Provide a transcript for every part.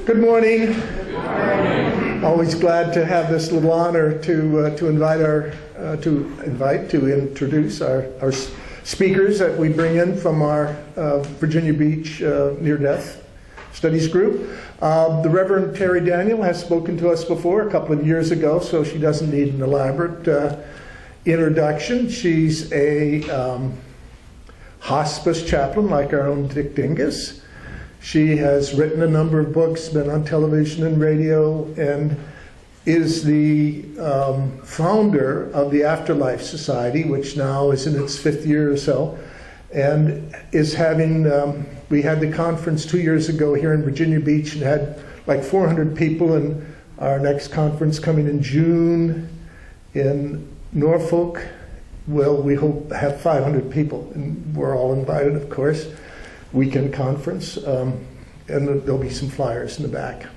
Good morning. Good morning. Always glad to have this little honor to introduce our speakers that we bring in from our Virginia Beach near-death studies group. The Reverend Terri Daniel has spoken to us before a couple of years ago, so she doesn't need an elaborate introduction. She's a hospice chaplain like our own Dick Dingus. She has written a number of books, been on television and radio, and is the founder of the Afterlife Society, which now is in its 5th year or so, and is having, we had the conference 2 years ago here in Virginia Beach and had like 400 people, and our next conference coming in June in Norfolk will, we hope, have 500 people, and we're all invited, of course. Weekend conference, and there'll be some flyers in the back.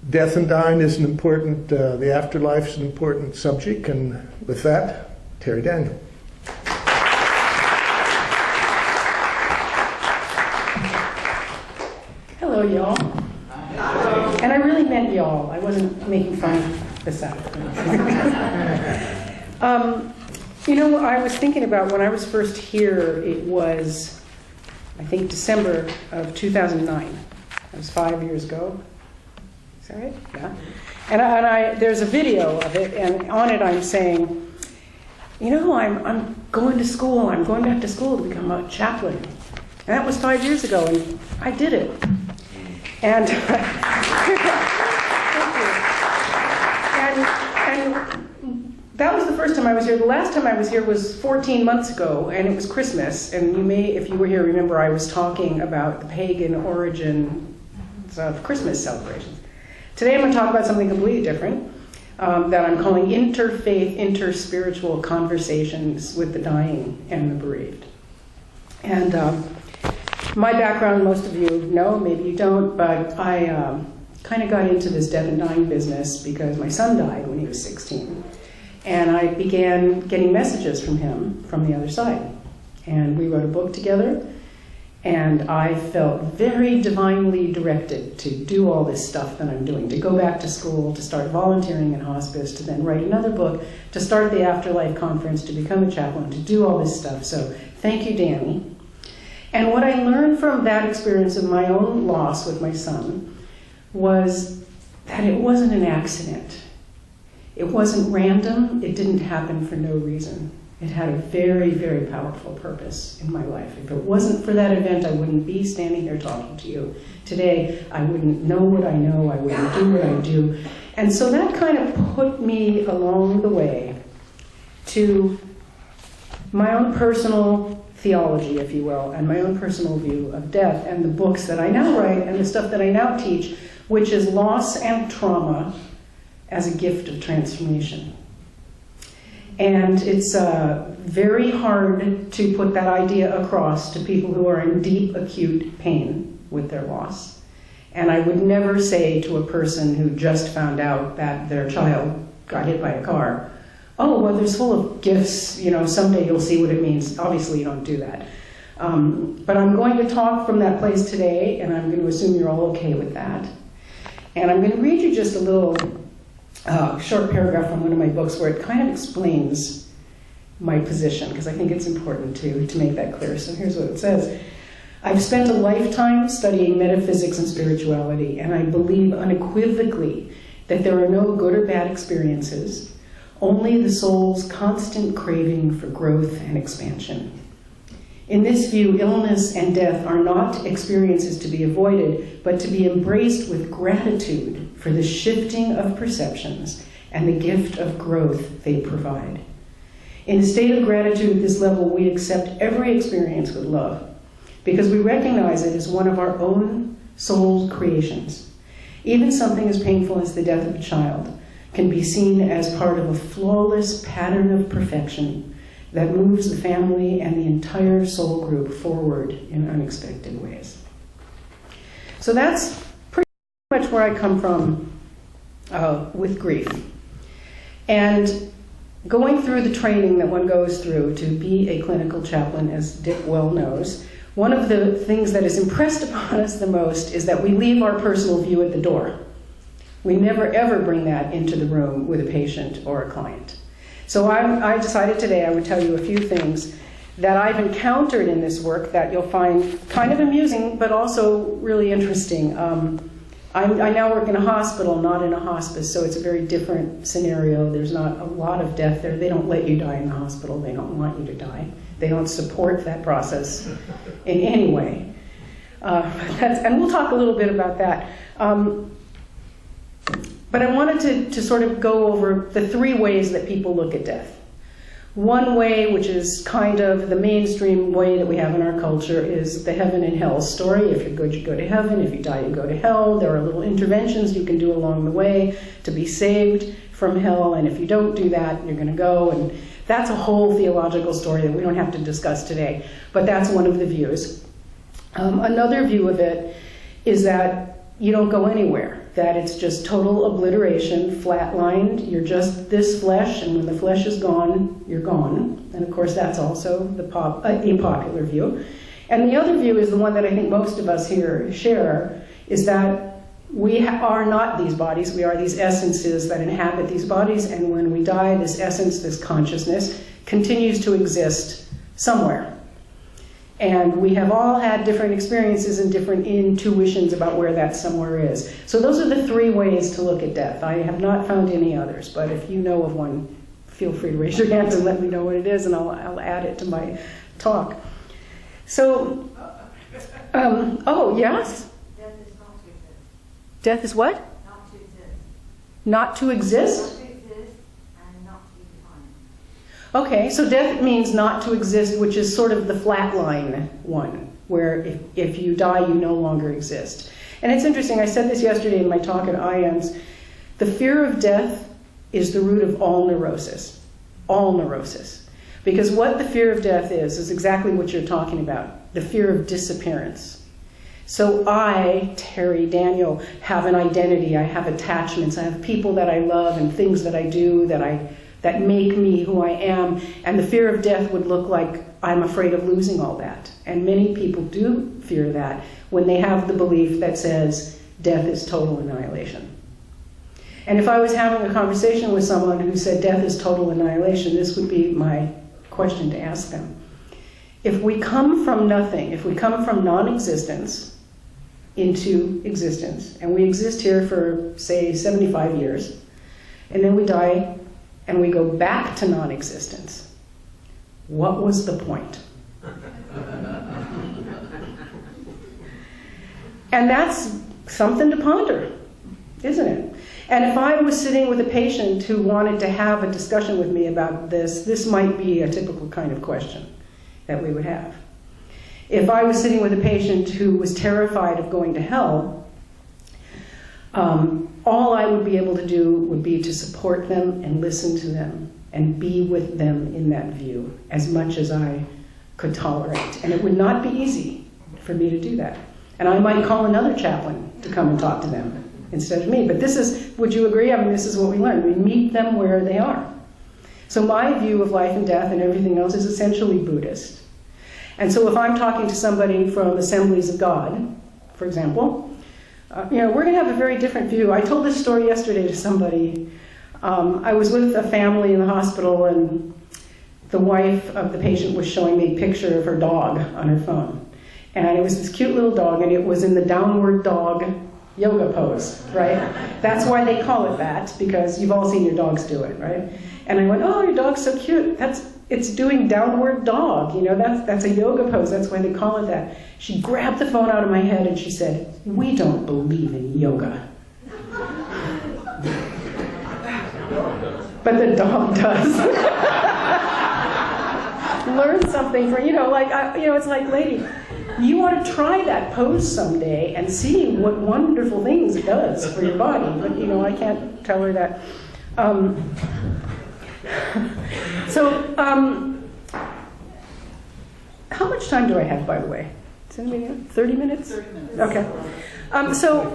Death and dying is an important, the afterlife is an important subject, and with that, Terri Daniel. Hello, y'all. Hello. And I really meant y'all. I wasn't making fun of this afternoon. You know, I was thinking about when I was first here, it was, I think, December of 2009. That was 5 years ago. Is that right? Yeah. And there's a video of it, and on it I'm saying, you know, I'm going to school. I'm going back to school to become a chaplain. And that was 5 years ago, and I did it. And that was the first time I was here. The last time I was here was 14 months ago, and it was Christmas. And you may, if you were here, remember I was talking about the pagan origin of Christmas celebrations. Today I'm going to talk about something completely different that I'm calling interfaith, interspiritual conversations with the dying and the bereaved. And my background, most of you know, maybe you don't, but I kind of got into this death and dying business because my son died when he was 16. And I began getting messages from him from the other side. And we wrote a book together, and I felt very divinely directed to do all this stuff that I'm doing, to go back to school, to start volunteering in hospice, to then write another book, to start the Afterlife Conference, to become a chaplain, to do all this stuff. So thank you, Danny. And what I learned from that experience of my own loss with my son was that it wasn't an accident. It wasn't random. It didn't happen for no reason. It had a very, very powerful purpose in my life. If it wasn't for that event, I wouldn't be standing here talking to you today. I wouldn't know what I know. I wouldn't do what I do. And so that kind of put me along the way to my own personal theology, if you will, and my own personal view of death, and the books that I now write and the stuff that I now teach, which is loss and trauma as a gift of transformation. And it's very hard to put that idea across to people who are in deep, acute pain with their loss. And I would never say to a person who just found out that their child got hit by a car, oh, well, there's full of gifts, you know, someday you'll see what it means. Obviously, you don't do that. But I'm going to talk from that place today, and I'm going to assume you're all okay with that. And I'm going to read you just a little short paragraph from one of my books where it kind of explains my position, because I think it's important to make that clear. So here's what it says. I've spent a lifetime studying metaphysics and spirituality, and I believe unequivocally that there are no good or bad experiences, only the soul's constant craving for growth and expansion. In this view, illness and death are not experiences to be avoided, but to be embraced with gratitude for the shifting of perceptions and the gift of growth they provide. In a state of gratitude at this level, we accept every experience with love, because we recognize it as one of our own soul's creations. Even something as painful as the death of a child can be seen as part of a flawless pattern of perfection that moves the family and the entire soul group forward in unexpected ways. So that's pretty much where I come from with grief. And going through the training that one goes through to be a clinical chaplain, as Dick well knows, one of the things that is impressed upon us the most is that we leave our personal view at the door. We never ever bring that into the room with a patient or a client. So I decided today I would tell you a few things that I've encountered in this work that you'll find kind of amusing, but also really interesting. I now work in a hospital, not in a hospice, so it's a very different scenario. There's not a lot of death there. They don't let you die in the hospital. They don't want you to die. They don't support that process in any way. And we'll talk a little bit about that. But I wanted to sort of go over the three ways that people look at death. One way, which is kind of the mainstream way that we have in our culture, is the heaven and hell story. If you're good, you go to heaven. If you die, you go to hell. There are little interventions you can do along the way to be saved from hell. And if you don't do that, you're going to go. And that's a whole theological story that we don't have to discuss today. But that's one of the views. Another view of it is that you don't go anywhere, that it's just total obliteration, flatlined. You're just this flesh, and when the flesh is gone, you're gone. And of course, that's also the popular view. And the other view is the one that I think most of us here share, is that we are not these bodies. We are these essences that inhabit these bodies, and when we die, this essence, this consciousness, continues to exist somewhere. And we have all had different experiences and different intuitions about where that somewhere is. So those are the three ways to look at death. I have not found any others, but if you know of one, feel free to raise your hands and let me know what it is, and I'll add it to my talk. So, oh, yes? Death is not to exist. Death is what? Not to exist. Not to exist? Not to exist and not to be defined. Okay, so death means not to exist, which is sort of the flatline one, where if you die, you no longer exist. And it's interesting, I said this yesterday in my talk at IAMS, the fear of death is the root of all neurosis. All neurosis. Because what the fear of death is exactly what you're talking about, the fear of disappearance. So I, Terri, Daniel, have an identity, I have attachments, I have people that I love and things that I do that make me who I am, and the fear of death would look like I'm afraid of losing all that. And many people do fear that when they have the belief that says death is total annihilation. And if I was having a conversation with someone who said death is total annihilation, this would be my question to ask them. If we come from nothing, if we come from non-existence into existence, and we exist here for, say, 75 years, and then we die, and we go back to non-existence, what was the point? And that's something to ponder, isn't it? And if I was sitting with a patient who wanted to have a discussion with me about this might be a typical kind of question that we would have. If I was sitting with a patient who was terrified of going to hell, all I would be able to do would be to support them and listen to them and be with them in that view as much as I could tolerate. And it would not be easy for me to do that. And I might call another chaplain to come and talk to them instead of me. But this is, would you agree? I mean, this is what we learn. We meet them where they are. So my view of life and death and everything else is essentially Buddhist. And so if I'm talking to somebody from Assemblies of God, for example, we're going to have a very different view. I told this story yesterday to somebody. I was with a family in the hospital, and the wife of the patient was showing me a picture of her dog on her phone. And it was this cute little dog, and it was in the downward dog yoga pose, right? That's why they call it that, because you've all seen your dogs do it, right? And I went, oh, your dog's so cute. It's doing downward dog, that's a yoga pose. That's why they call it that. She grabbed the phone out of my head and she said, we don't believe in yoga. But the dog does. Learn something from, it's like, lady, you ought to try that pose someday and see what wonderful things it does for your body. But, I can't tell her that. How much time do I have, by the way? 30 minutes? 30 minutes. Okay. So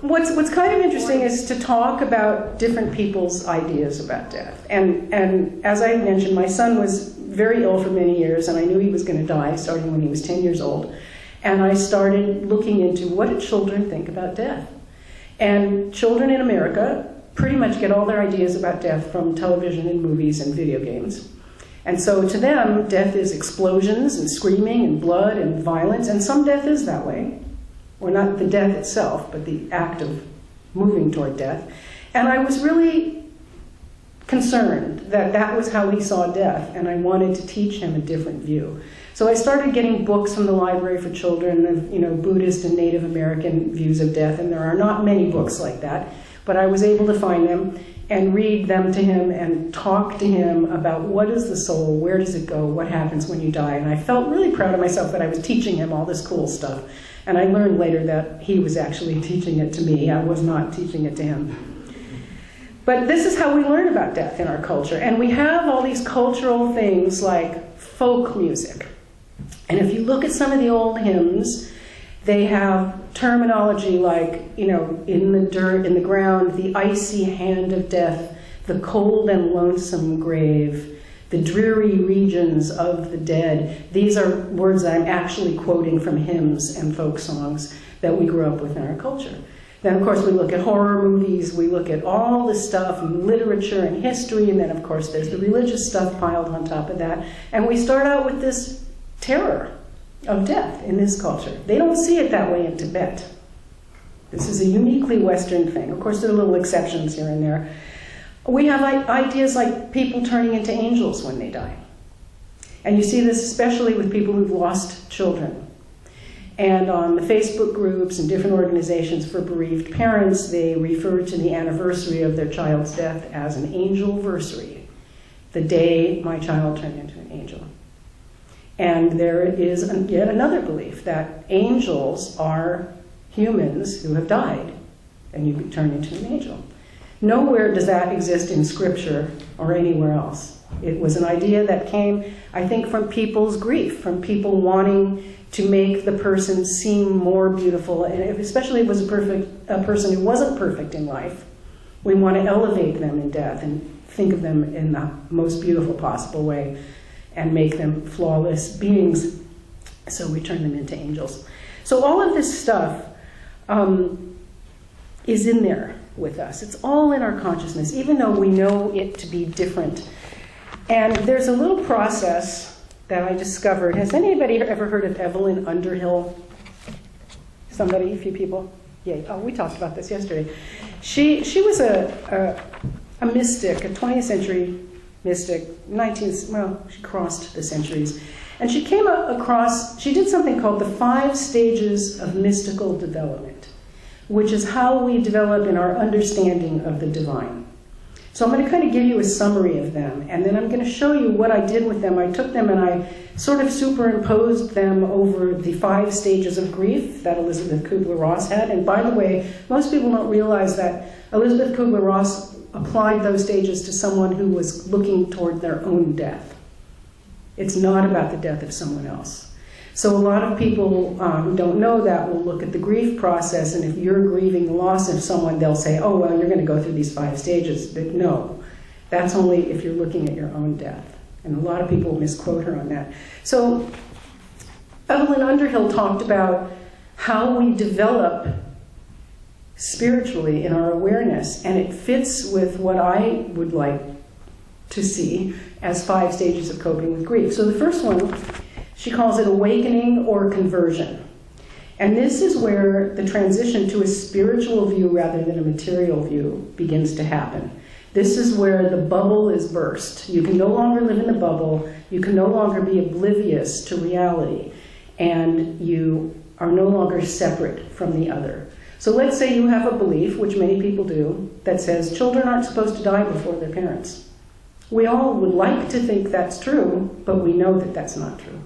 what's kind of interesting is to talk about different people's ideas about death. And as I mentioned, my son was very ill for many years, and I knew he was going to die, starting when he was 10 years old. And I started looking into what do children think about death. And children in America pretty much get all their ideas about death from television and movies and video games. And so to them, death is explosions and screaming and blood and violence, and some death is that way. Or not the death itself, but the act of moving toward death. And I was really concerned that that was how he saw death, and I wanted to teach him a different view. So I started getting books from the library for children of, Buddhist and Native American views of death, and there are not many books like that, but I was able to find them and read them to him and talk to him about what is the soul, where does it go, what happens when you die. And I felt really proud of myself that I was teaching him all this cool stuff. And I learned later that he was actually teaching it to me. I was not teaching it to him. But this is how we learn about death in our culture. And we have all these cultural things like folk music. And if you look at some of the old hymns, they have terminology like, in the dirt, in the ground, the icy hand of death, the cold and lonesome grave, the dreary regions of the dead. These are words that I'm actually quoting from hymns and folk songs that we grew up with in our culture. Then, of course, we look at horror movies, we look at all this stuff, literature and history, and then, of course, there's the religious stuff piled on top of that. And we start out with this terror of death in this culture. They don't see it that way in Tibet. This is a uniquely Western thing. Of course, there are little exceptions here and there. We have ideas like people turning into angels when they die. And you see this especially with people who've lost children. And on the Facebook groups and different organizations for bereaved parents, they refer to the anniversary of their child's death as an angelversary, the day my child turned into an angel. And there is yet another belief that angels are humans who have died, and you turn into an angel. Nowhere does that exist in Scripture or anywhere else. It was an idea that came, I think, from people's grief, from people wanting to make the person seem more beautiful, and especially if it was a person who wasn't perfect in life. We want to elevate them in death and think of them in the most beautiful possible way and make them flawless beings. So we turn them into angels. So all of this stuff is in there with us. It's all in our consciousness, even though we know it to be different. And there's a little process that I discovered. Has anybody ever heard of Evelyn Underhill? Somebody, a few people? Yay. Oh, we talked about this yesterday. She was a mystic, a 20th century mystic, she crossed the centuries. And she came across, she did something called the 5 stages of mystical development, which is how we develop in our understanding of the divine. So I'm going to kind of give you a summary of them, and then I'm going to show you what I did with them. I took them and I sort of superimposed them over the 5 stages of grief that Elizabeth Kubler-Ross had. And by the way, most people don't realize that Elizabeth Kubler-Ross applied those stages to someone who was looking toward their own death. It's not about the death of someone else. So a lot of people who don't know that will look at the grief process, and if you're grieving the loss of someone, they'll say, oh, well, you're going to go through these 5 stages. But no, that's only if you're looking at your own death. And a lot of people misquote her on that. So Evelyn Underhill talked about how we develop spiritually in our awareness, and it fits with what I would like to see as 5 stages of coping with grief. So the first one, she calls it awakening or conversion. And this is where the transition to a spiritual view rather than a material view begins to happen. This is where the bubble is burst. You can no longer live in the bubble. You can no longer be oblivious to reality. And you are no longer separate from the other. So let's say you have a belief, which many people do, that says children aren't supposed to die before their parents. We all would like to think that's true, but we know that that's not true.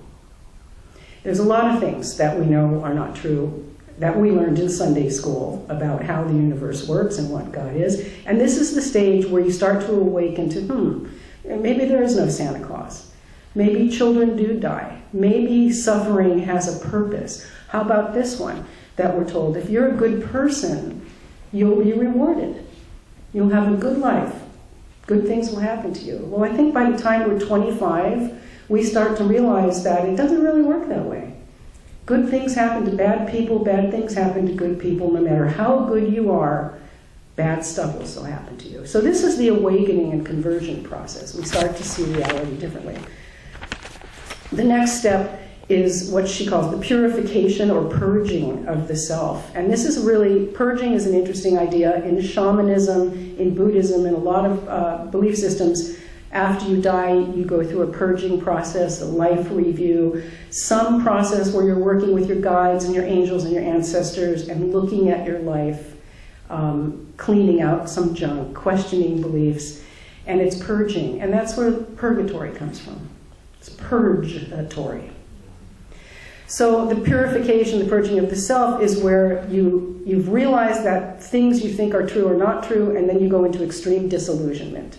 There's a lot of things that we know are not true that we learned in Sunday school about how the universe works and what God is. And this is the stage where you start to awaken to, maybe there is no Santa Claus. Maybe children do die. Maybe suffering has a purpose. How about this one that we're told? If you're a good person, you'll be rewarded. You'll have a good life. Good things will happen to you. Well, I think by the time we're 25, we start to realize that it doesn't really work that way. Good things happen to bad people, bad things happen to good people. No matter how good you are, bad stuff will still happen to you. So this is the awakening and conversion process. We start to see reality differently. The next step is what she calls the purification or purging of the self. And this is really, purging is an interesting idea in shamanism, in Buddhism, in a lot of belief systems. After you die, you go through a purging process, a life review, some process where you're working with your guides and your angels and your ancestors and looking at your life, cleaning out some junk, questioning beliefs, and it's purging. And that's where purgatory comes from. It's purgatory. So the purification, the purging of the self is where you've realized that things you think are true are not true, and then you go into extreme disillusionment.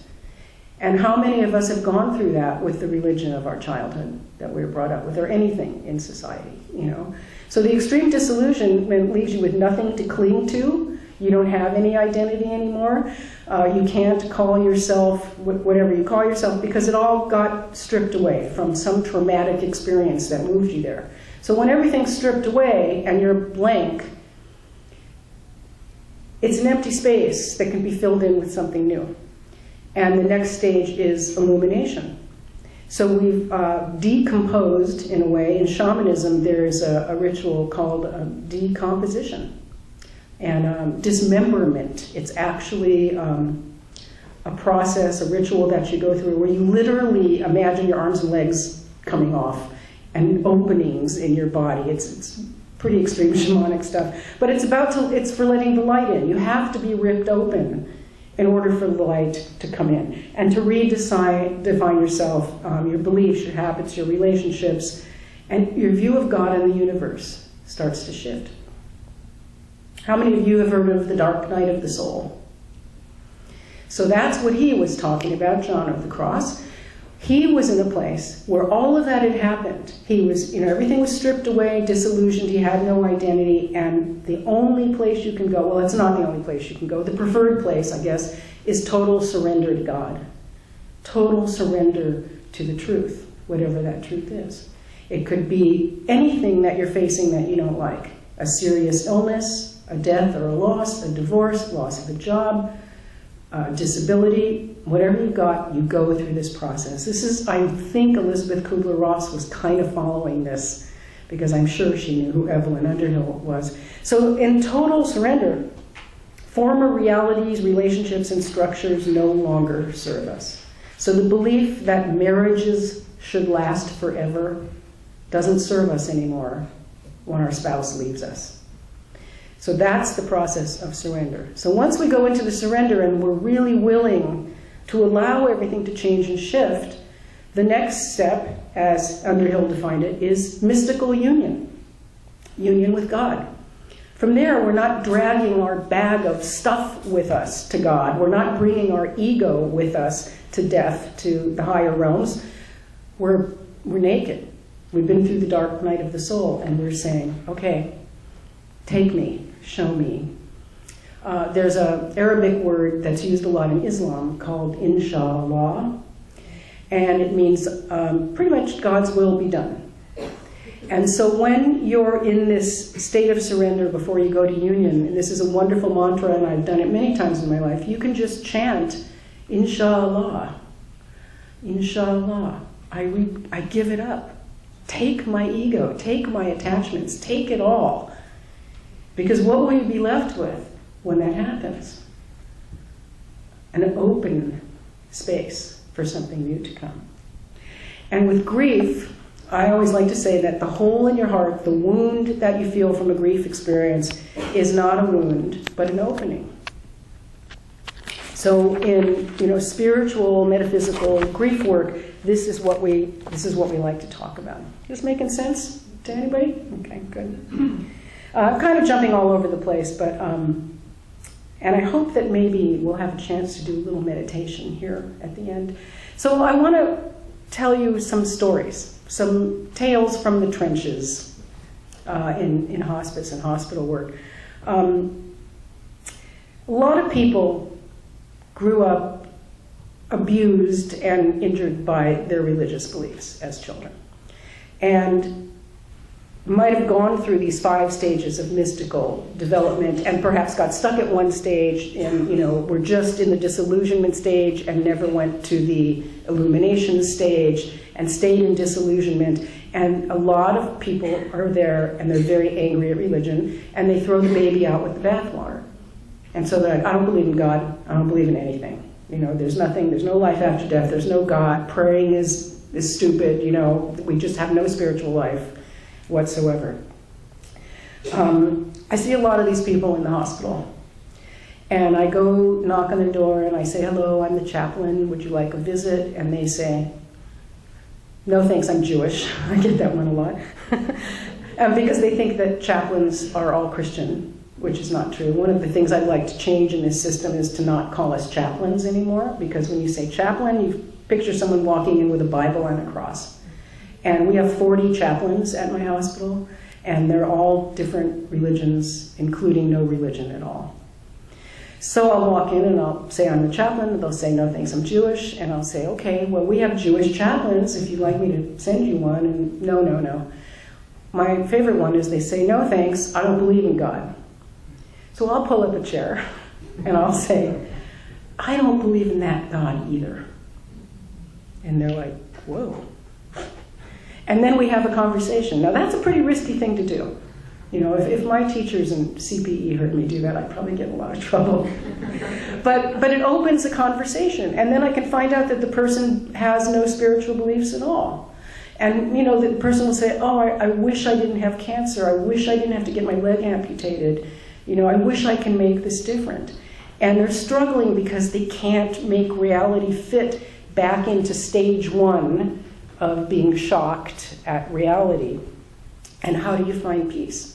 And how many of us have gone through that with the religion of our childhood that we were brought up with, or anything in society, you know? So the extreme disillusionment leaves you with nothing to cling to. You don't have any identity anymore. You can't call yourself whatever you call yourself because it all got stripped away from some traumatic experience that moved you there. So when everything's stripped away and you're blank, it's an empty space that can be filled in with something new. And the next stage is illumination. So we've decomposed in a way. In shamanism, there's a ritual called decomposition and dismemberment. It's actually a process, a ritual that you go through where you literally imagine your arms and legs coming off and openings in your body. It's pretty extreme shamanic stuff. But it's for letting the light in. You have to be ripped open in order for the light to come in and to redefine yourself, your beliefs, your habits, your relationships, and your view of God and the universe starts to shift. How many of you have heard of the dark night of the soul? So that's what he was talking about, John of the Cross. He was in a place where all of that had happened. He was, everything was stripped away, disillusioned, he had no identity, and the only place you can go, well, it's not the only place you can go, the preferred place, I guess, is total surrender to God. Total surrender to the truth, whatever that truth is. It could be anything that you're facing that you don't like. A serious illness, a death or a loss, a divorce, loss of a job, disability, whatever you've got, you go through this process. This is, I think Elizabeth Kubler-Ross was kind of following this because I'm sure she knew who Evelyn Underhill was. So in total surrender, former realities, relationships, and structures no longer serve us. So the belief that marriages should last forever doesn't serve us anymore when our spouse leaves us. So that's the process of surrender. So once we go into the surrender and we're really willing to allow everything to change and shift, the next step, as Underhill defined it, is mystical union. Union with God. From there, we're not dragging our bag of stuff with us to God. We're not bringing our ego with us to death, to the higher realms. We're naked. We've been through the dark night of the soul, and we're saying, okay, take me. Show me. There's an Arabic word that's used a lot in Islam called inshallah, and it means pretty much God's will be done. And so when you're in this state of surrender before you go to union, and this is a wonderful mantra, and I've done it many times in my life, you can just chant, inshallah, inshallah, I give it up. Take my ego, take my attachments, take it all. Because what will you be left with when that happens? An open space for something new to come. And with grief, I always like to say that the hole in your heart, the wound that you feel from a grief experience, is not a wound, but an opening. So in spiritual, metaphysical grief work, this is what we like to talk about. Is this making sense to anybody? Okay, good. I'm kind of jumping all over the place, but and I hope that maybe we'll have a chance to do a little meditation here at the end. So I want to tell you some stories, some tales from the trenches in hospice and hospital work. A lot of people grew up abused and injured by their religious beliefs as children. And might have gone through these 5 stages of mystical development and perhaps got stuck at one stage and, were just in the disillusionment stage and never went to the illumination stage and stayed in disillusionment. And a lot of people are there and they're very angry at religion and they throw the baby out with the bathwater. And so they're like, I don't believe in God, I don't believe in anything. There's nothing, there's no life after death, there's no God, praying is stupid, we just have no spiritual life whatsoever. I see a lot of these people in the hospital. And I go knock on their door and I say, hello, I'm the chaplain, would you like a visit? And they say, no thanks, I'm Jewish. I get that one a lot. Because they think that chaplains are all Christian, which is not true. One of the things I'd like to change in this system is to not call us chaplains anymore, because when you say chaplain, you picture someone walking in with a Bible and a cross. And we have 40 chaplains at my hospital, and they're all different religions, including no religion at all. So I'll walk in and I'll say I'm the chaplain, and they'll say, no thanks, I'm Jewish. And I'll say, okay, well, we have Jewish chaplains if you'd like me to send you one. And no. My favorite one is they say, no thanks, I don't believe in God. So I'll pull up a chair and I'll say, I don't believe in that God either. And they're like, whoa. And then we have a conversation. Now that's a pretty risky thing to do. If my teachers in CPE heard me do that, I'd probably get in a lot of trouble. But it opens a conversation. And then I can find out that the person has no spiritual beliefs at all. And, the person will say, oh, I wish I didn't have cancer. I wish I didn't have to get my leg amputated. I wish I can make this different. And they're struggling because they can't make reality fit back into stage 1 of being shocked at reality. And how do you find peace?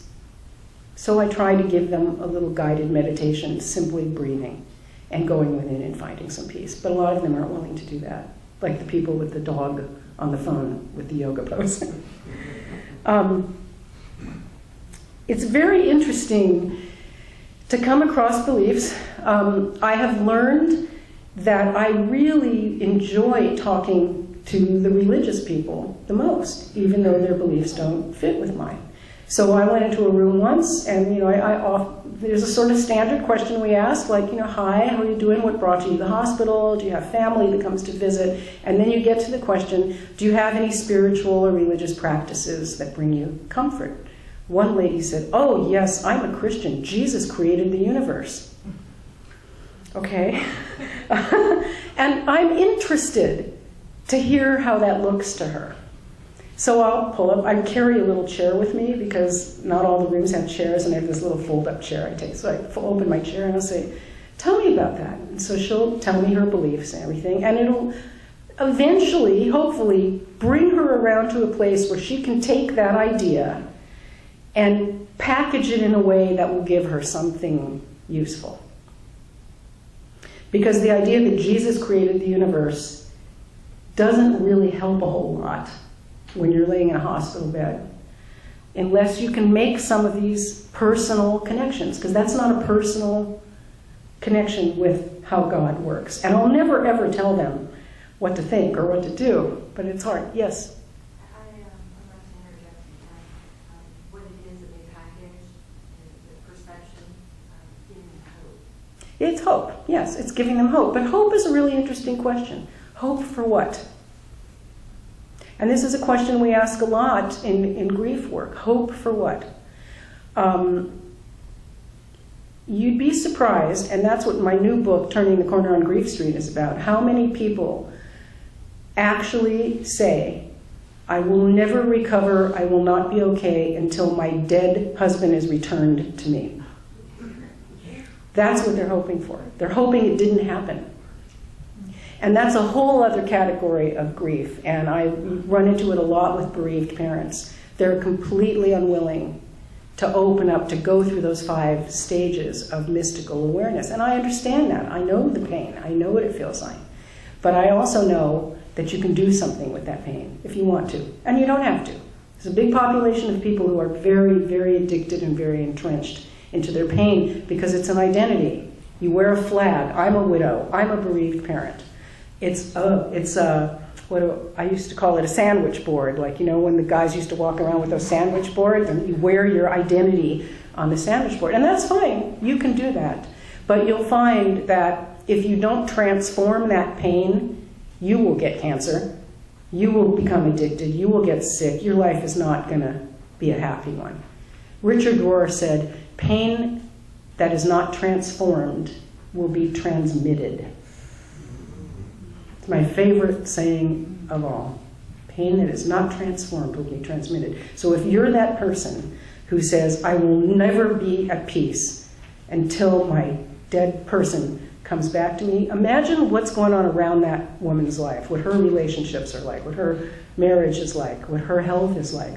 So I try to give them a little guided meditation, simply breathing and going within and finding some peace. But a lot of them aren't willing to do that, like the people with the dog on the phone with the yoga pose. It's very interesting to come across beliefs. I have learned that I really enjoy talking to the religious people the most, even though their beliefs don't fit with mine. So I went into a room once, and there's a sort of standard question we ask, like, hi, how are you doing? What brought you to the hospital? Do you have family that comes to visit? And then you get to the question, do you have any spiritual or religious practices that bring you comfort? One lady said, oh, yes, I'm a Christian. Jesus created the universe. Okay. And I'm interested to hear how that looks to her. So I'll pull up, I carry a little chair with me because not all the rooms have chairs, and I have this little fold-up chair I take. So I open my chair and I'll say, tell me about that. And so she'll tell me her beliefs and everything, and it'll eventually, hopefully, bring her around to a place where she can take that idea and package it in a way that will give her something useful. Because the idea that Jesus created the universe doesn't really help a whole lot when you're laying in a hospital bed, unless you can make some of these personal connections, because that's not a personal connection with how God works. And I'll never, ever tell them what to think or what to do, but it's hard. Yes? I'd like to interject what it is that they package, the perception, giving hope. It's hope. Yes, it's giving them hope. But hope is a really interesting question. Hope for what? And this is a question we ask a lot in grief work. Hope for what? You'd be surprised, and that's what my new book, Turning the Corner on Grief Street, is about, how many people actually say, I will never recover, I will not be okay until my dead husband is returned to me. That's what they're hoping for. They're hoping it didn't happen. And that's a whole other category of grief, and I run into it a lot with bereaved parents. They're completely unwilling to open up, to go through those 5 stages of mystical awareness. And I understand that. I know the pain. I know what it feels like. But I also know that you can do something with that pain if you want to. And you don't have to. There's a big population of people who are very, very addicted and very entrenched into their pain because it's an identity. You wear a flag. I'm a widow. I'm a bereaved parent. It's what I used to call it a sandwich board. Like, when the guys used to walk around with those sandwich boards, and you wear your identity on the sandwich board. And that's fine. You can do that. But you'll find that if you don't transform that pain, you will get cancer. You will become addicted. You will get sick. Your life is not going to be a happy one. Richard Rohr said, pain that is not transformed will be transmitted. It's my favorite saying of all. Pain that is not transformed will be transmitted. So if you're that person who says, I will never be at peace until my dead person comes back to me, imagine what's going on around that woman's life, what her relationships are like, what her marriage is like, what her health is like.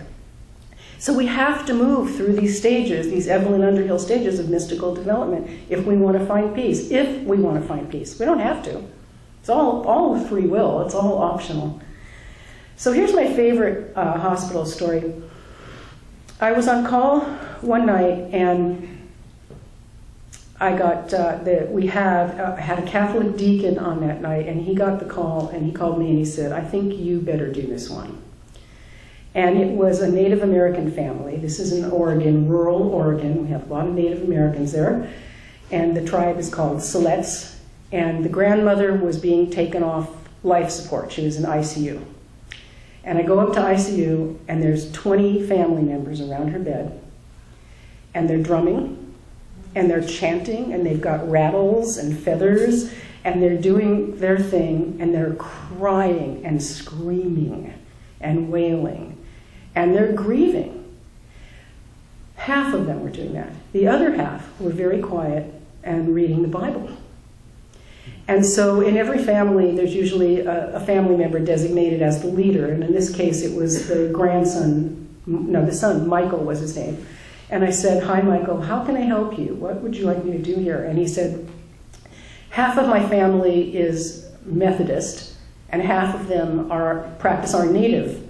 So we have to move through these stages, these Evelyn Underhill stages of mystical development, if we want to find peace. If we want to find peace. We don't have to. It's all free will. It's all optional. So here's my favorite hospital story. I was on call one night, and I got we had a Catholic deacon on that night, and he got the call, and he called me and he said, I think you better do this one. And it was a Native American family. This is in Oregon, rural Oregon. We have a lot of Native Americans there. And the tribe is called Siletz. And the grandmother was being taken off life support. She was in ICU. And I go up to ICU, and there's 20 family members around her bed. And they're drumming, and they're chanting, and they've got rattles and feathers, and they're doing their thing, and they're crying and screaming and wailing. And they're grieving. Half of them were doing that. The other half were very quiet and reading the Bible. And so in every family, there's usually a family member designated as the leader. And in this case, it was the son, Michael was his name. And I said, hi, Michael, how can I help you? What would you like me to do here? And he said, half of my family is Methodist, and half of them practice our native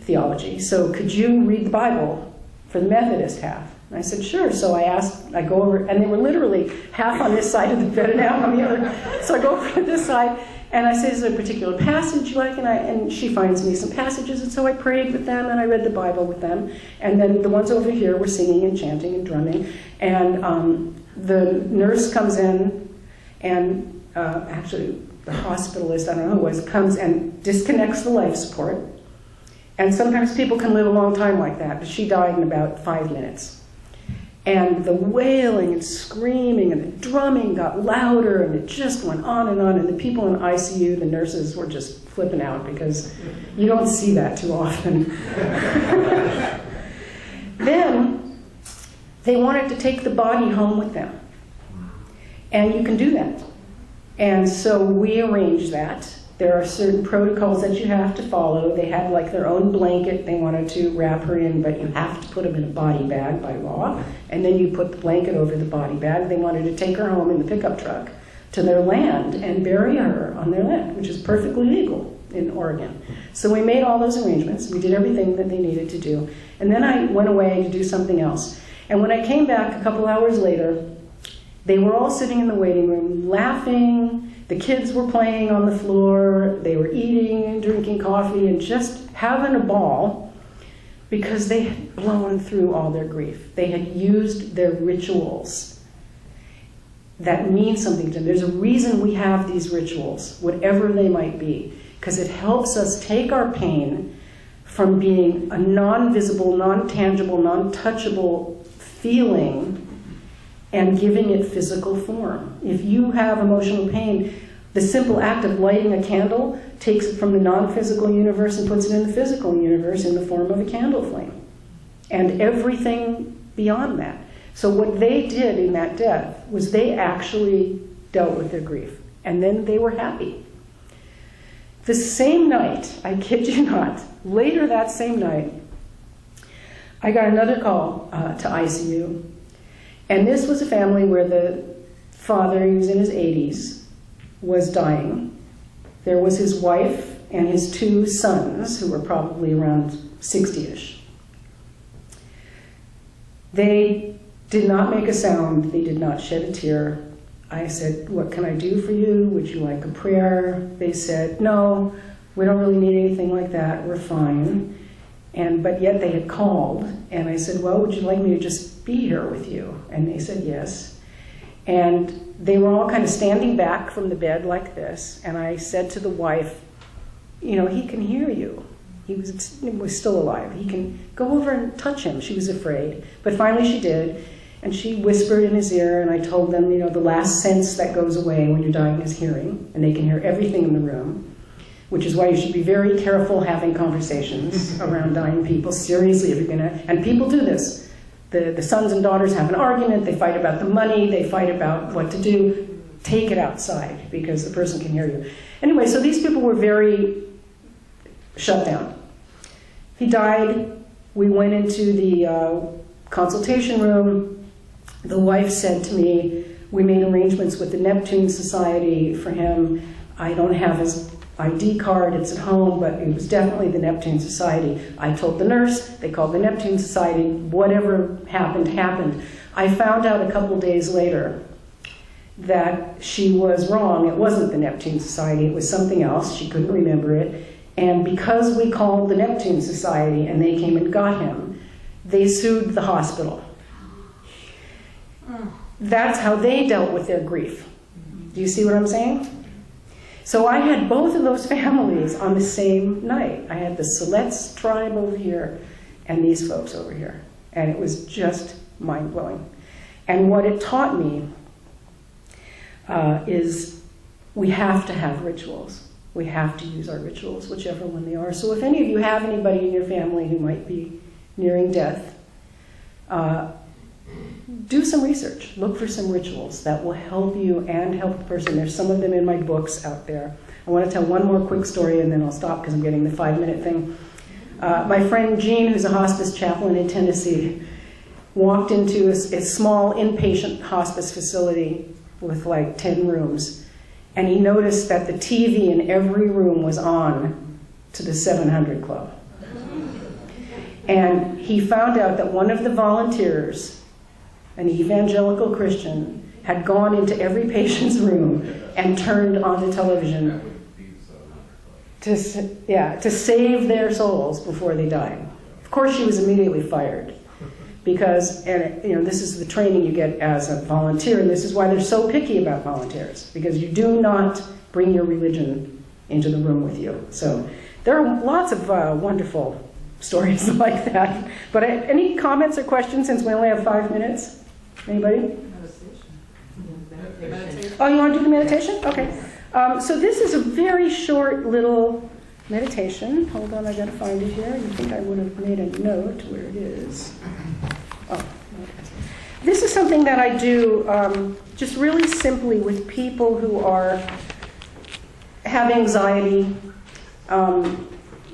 theology. So could you read the Bible for the Methodist half? And I said, sure. So I go over, and they were literally half on this side of the bed and half on the other. So I go over to this side, and I say, is there a particular passage you like? And she finds me some passages, and so I prayed with them, and I read the Bible with them. And then the ones over here were singing and chanting and drumming. And the nurse comes in, and actually the hospitalist, I don't know who it was, comes and disconnects the life support. And sometimes people can live a long time like that, but she died in about 5 minutes. And the wailing and screaming and the drumming got louder, and it just went on, and the people in ICU, the nurses, were just flipping out because you don't see that too often. Then they wanted to take the body home with them. And you can do that. And so we arranged that. There are certain protocols that you have to follow. They had like their own blanket they wanted to wrap her in, but you have to put them in a body bag by law. And then you put the blanket over the body bag. They wanted to take her home in the pickup truck to their land and bury her on their land, which is perfectly legal in Oregon. So we made all those arrangements. We did everything that they needed to do. And then I went away to do something else. And when I came back a couple hours later, they were all sitting in the waiting room laughing. The kids were playing on the floor. They were eating and drinking coffee and just having a ball because they had blown through all their grief. They had used their rituals that mean something to them. There's a reason we have these rituals, whatever they might be, because it helps us take our pain from being a non-visible, non-tangible, non-touchable feeling and giving it physical form. If you have emotional pain, the simple act of lighting a candle takes it from the non-physical universe and puts it in the physical universe in the form of a candle flame. And everything beyond that. So what they did in that death was they actually dealt with their grief. And then they were happy. The same night, I kid you not, later that same night, I got another call to ICU. And this was a family where the father, he was in his 80s, was dying. There was his wife and his 2 sons, who were probably around 60-ish. They did not make a sound. They did not shed a tear. I said, what can I do for you? Would you like a prayer? They said, no, we don't really need anything like that. We're fine. But yet they had called, and I said, well, would you like me to just be here with you? And they said yes. And they were all kind of standing back from the bed like this, and I said to the wife, he can hear you. He was still alive. He can go over and touch him. She was afraid. But finally she did, and she whispered in his ear, and I told them, the last sense that goes away when you're dying is hearing, and they can hear everything in the room, which is why you should be very careful having conversations around dying people. Seriously, if you're going to, and people do this. The sons and daughters have an argument, they fight about the money, they fight about what to do. Take it outside, because the person can hear you. Anyway, so these people were very shut down. He died. We went into the consultation room. The wife said to me, we made arrangements with the Neptune Society for him. I don't have his ID card, it's at home, but it was definitely the Neptune Society. I told the nurse, they called the Neptune Society, whatever happened, happened. I found out a couple days later that she was wrong. It wasn't the Neptune Society, it was something else. She couldn't remember it. And because we called the Neptune Society and they came and got him, they sued the hospital. That's how they dealt with their grief. Do you see what I'm saying? So I had both of those families on the same night. I had the Siletz tribe over here and these folks over here. And it was just mind-blowing. And what it taught me is we have to have rituals. We have to use our rituals, whichever one they are. So if any of you have anybody in your family who might be nearing death, do some research. Look for some rituals that will help you and help the person. There's some of them in my books out there. I want to tell one more quick story and then I'll stop because I'm getting the 5-minute thing. My friend Jean, who's a hospice chaplain in Tennessee, walked into a small inpatient hospice facility with like 10 rooms. And he noticed that the TV in every room was on to the 700 Club. And he found out that one of the volunteers, an evangelical Christian, had gone into every patient's room and turned on the television to save their souls before they died. Of course, she was immediately fired. Because, this is the training you get as a volunteer, and this is why they're so picky about volunteers, because you do not bring your religion into the room with you. So there are lots of wonderful stories like that. But any comments or questions, since we only have 5 minutes? Anybody? Meditation. Oh, you want to do the meditation? Okay. So this is a very short little meditation. Hold on, I got to find it here. You think I would have made a note where it is. Oh, okay. This is something that I do just really simply with people who have anxiety, that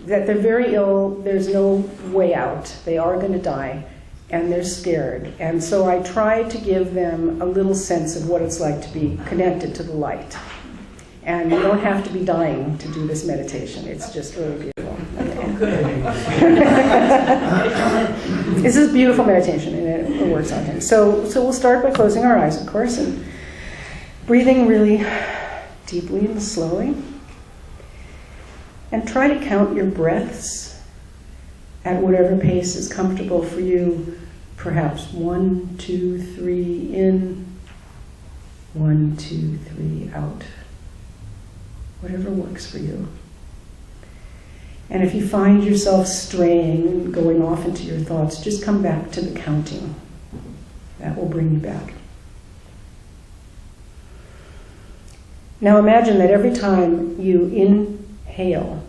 they're very ill, there's no way out, they are going to die, and they're scared. And so I try to give them a little sense of what it's like to be connected to the light. And you don't have to be dying to do this meditation. It's just really beautiful. This is a beautiful meditation, and it works on him. So we'll start by closing our eyes, of course, and breathing really deeply and slowly. And try to count your breaths at whatever pace is comfortable for you. Perhaps 1, 2, 3 in, 1, 2, 3 out. Whatever works for you. And if you find yourself straying and going off into your thoughts, just come back to the counting. That will bring you back. Now imagine that every time you inhale,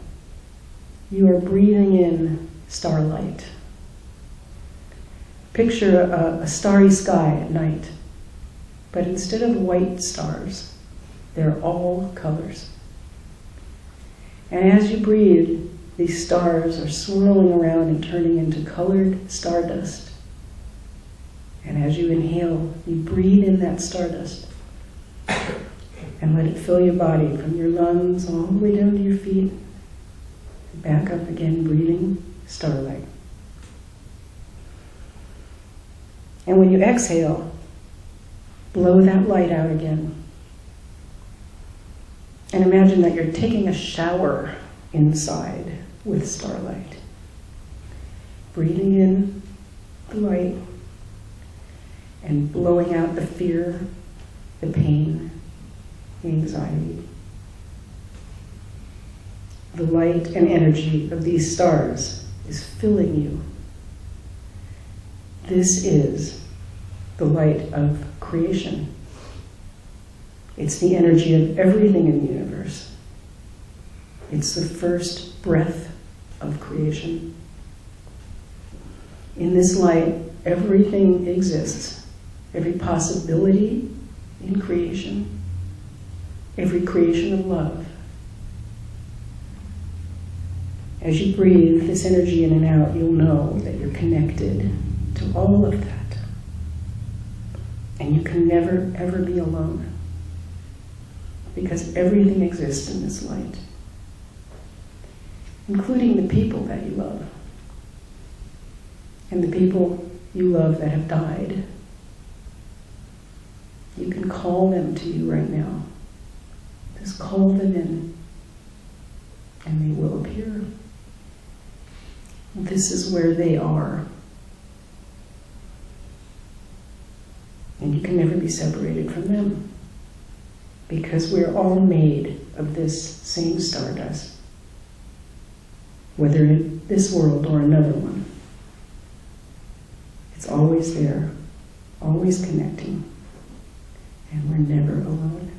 you are breathing in starlight. Picture a starry sky at night, but instead of white stars, they're all colors. And as you breathe, these stars are swirling around and turning into colored stardust. And as you inhale, you breathe in that stardust and let it fill your body from your lungs all the way down to your feet. Back up again, breathing starlight. And when you exhale, Blow that light out again. And imagine that you're taking a shower inside with starlight. Breathing in the light and blowing out the fear, the pain, the anxiety. The light and energy of these stars is filling you. This is the light of creation. It's the energy of everything in the universe. It's the first breath of creation. In this light, everything exists. Every possibility in creation. Every creation of love. As you breathe this energy in and out, you'll know that you're connected to all of that. And you can never, ever be alone. Because everything exists in this light. Including the people that you love. And the people you love that have died. You can call them to you right now. Just call them in. And they will appear. This is where they are. And you can never be separated from them. Because we're all made of this same stardust. Whether in this world or another one. It's always there. Always connecting. And we're never alone.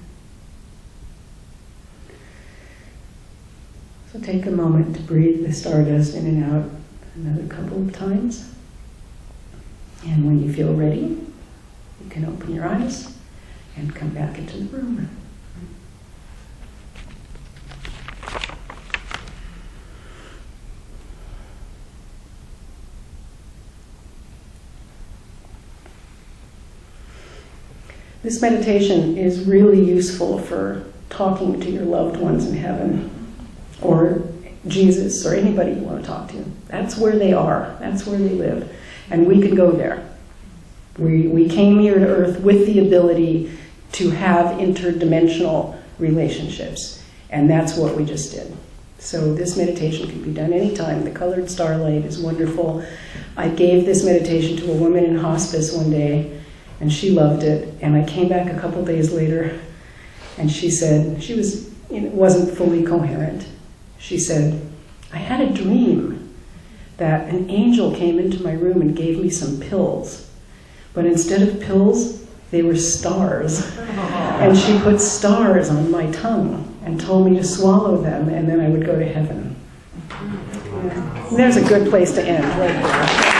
So take a moment to breathe the stardust in and out another couple of times. And when you feel ready, you can open your eyes and come back into the room. This meditation is really useful for talking to your loved ones in heaven, or Jesus, or anybody you want to talk to. That's where they are. That's where they live. And we can go there. We came here to Earth with the ability to have interdimensional relationships. And that's what we just did. So this meditation can be done anytime. The colored starlight is wonderful. I gave this meditation to a woman in hospice one day, and she loved it. And I came back a couple days later, and she said, she wasn't fully coherent. She said, I had a dream that an angel came into my room and gave me some pills. But instead of pills, they were stars. And she put stars on my tongue and told me to swallow them, and then I would go to heaven. Yeah. There's a good place to end right there.